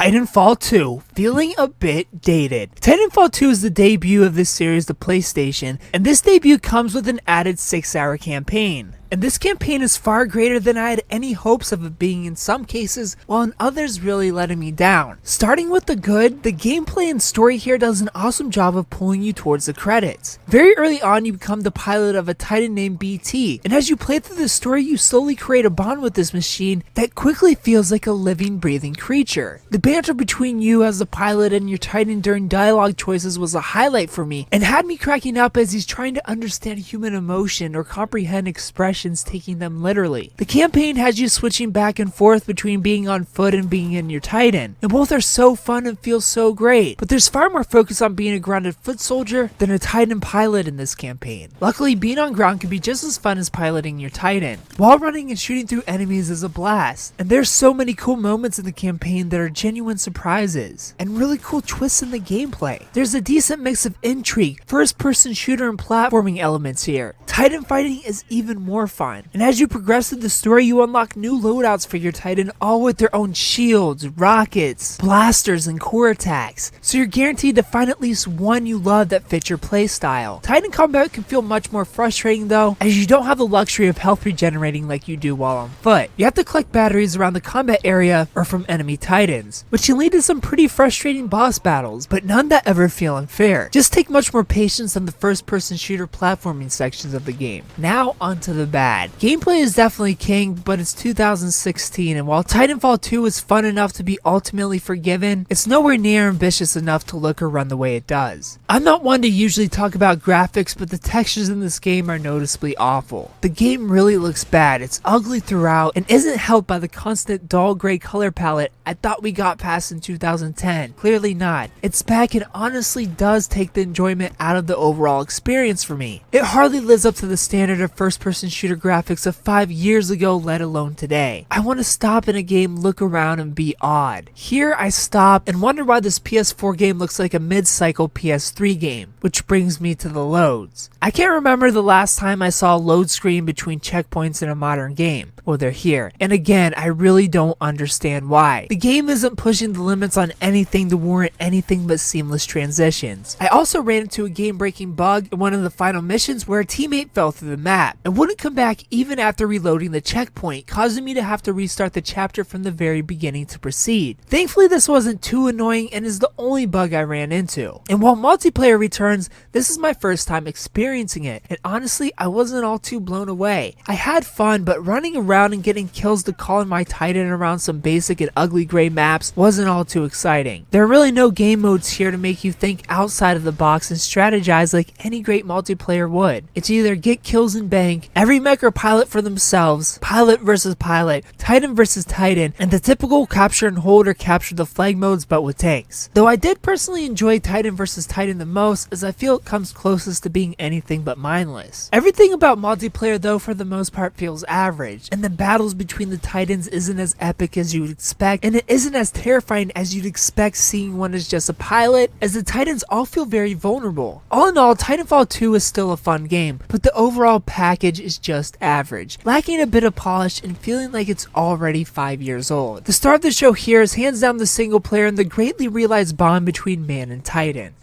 Titanfall 2, feeling a bit dated. Titanfall 2 is the debut of this series to PlayStation, and this debut comes with an added 6-hour campaign. And this campaign is far greater than I had any hopes of it being in some cases, while in others really letting me down. Starting with the good, the gameplay and story here does an awesome job of pulling you towards the credits. Very early on you become the pilot of a Titan named BT, and as you play through the story you slowly create a bond with this machine that quickly feels like a living, breathing creature. The banter between you as the pilot and your Titan during dialogue choices was a highlight for me, and had me cracking up as he's trying to understand human emotion or comprehend expressions, taking them literally. The campaign has you switching back and forth between being on foot and being in your Titan, and both are so fun and feel so great, but there's far more focus on being a grounded foot soldier than a Titan pilot in this campaign. Luckily, being on ground can be just as fun as piloting your Titan. Wall running and shooting through enemies is a blast, and there's so many cool moments in the campaign that are genuine surprises, and really cool twists in the gameplay. There's a decent mix of intrigue, first-person shooter and platforming elements here. Titan fighting is even more fun, and as you progress through the story you unlock new loadouts for your Titan, all with their own shields, rockets, blasters, and core attacks, so you're guaranteed to find at least one you love that fits your playstyle. Titan combat can feel much more frustrating though, as you don't have the luxury of health regenerating like you do while on foot. You have to collect batteries around the combat area or from enemy Titans, which can lead to some pretty frustrating boss battles, but none that ever feel unfair. Just take much more patience than the first-person shooter platforming sections of the game. Now onto the bad. Gameplay is definitely king, but it's 2016, and while Titanfall 2 is fun enough to be ultimately forgiven, it's nowhere near ambitious enough to look or run the way it does. I'm not one to usually talk about graphics, but the textures in this game are noticeably awful. The game really looks bad, it's ugly throughout, and isn't helped by the constant dull gray color palette I thought we got past in 2010. Clearly not. It's back and honestly does take the enjoyment out of the overall experience for me. It hardly lives up to the standard of first-person shooter graphics of 5 years ago, let alone today. I want to stop in a game, look around, and be awed. Here I stop and wonder why this PS4 game looks like a mid-cycle PS3 game, which brings me to the loads. I can't remember the last time I saw a load screen between checkpoints in a modern game. Well, they're here. And again, I really don't understand why. The game isn't pushing the limits on anything to warrant anything but seamless transitions. I also ran into a game-breaking bug in one of the final missions where a teammate fell through the map and wouldn't come back even after reloading the checkpoint, causing me to have to restart the chapter from the very beginning to proceed. Thankfully, this wasn't too annoying and is the only bug I ran into. And while multiplayer returns, this is my first time experiencing it, and honestly, I wasn't all too blown away. I had fun, but running around and getting kills to call in my Titan around some basic and ugly gray maps wasn't all too exciting. There are really no game modes here to make you think outside of the box and strategize like any great multiplayer would. It's either get kills and bank, every mech or pilot for themselves, pilot versus pilot, Titan versus Titan, and the typical capture and hold or capture the flag modes but with tanks. Though I did personally enjoy Titan versus Titan the most, as I feel it comes closest to being anything but mindless. Everything about multiplayer though for the most part feels average, and the battles between the Titans isn't as epic as you would expect, and it isn't as terrifying as you'd expect seeing one as just a pilot, as the Titans all feel very vulnerable. All in all, Titanfall 2 is still a fun game, but the overall package is just average, lacking a bit of polish and feeling like it's already 5 years old. The star of the show here is hands down the single player and the greatly realized bond between man and Titan.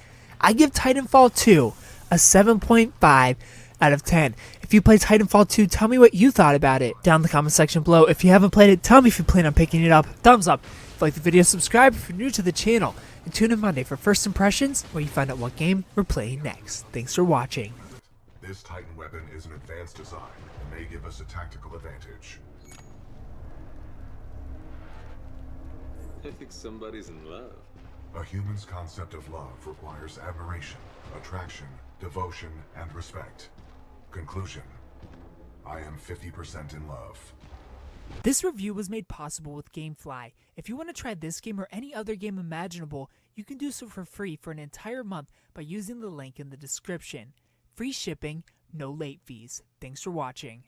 I give Titanfall 2 a 7.5 out of 10. If you play Titanfall 2, tell me what you thought about it down in the comment section below. If you haven't played it, tell me if you plan on picking it up. Thumbs up. If you like the video, subscribe if you're new to the channel. And tune in Monday for First Impressions, where you find out what game we're playing next. Thanks for watching. This Titan weapon is an advanced design and may give us a tactical advantage. I think somebody's in love. A human's concept of love requires admiration, attraction, devotion, and respect. Conclusion: I am 50% in love. This review was made possible with GameFly. If you want to try this game or any other game imaginable, you can do so for free for an entire month by using the link in the description. Free shipping, no late fees. Thanks for watching.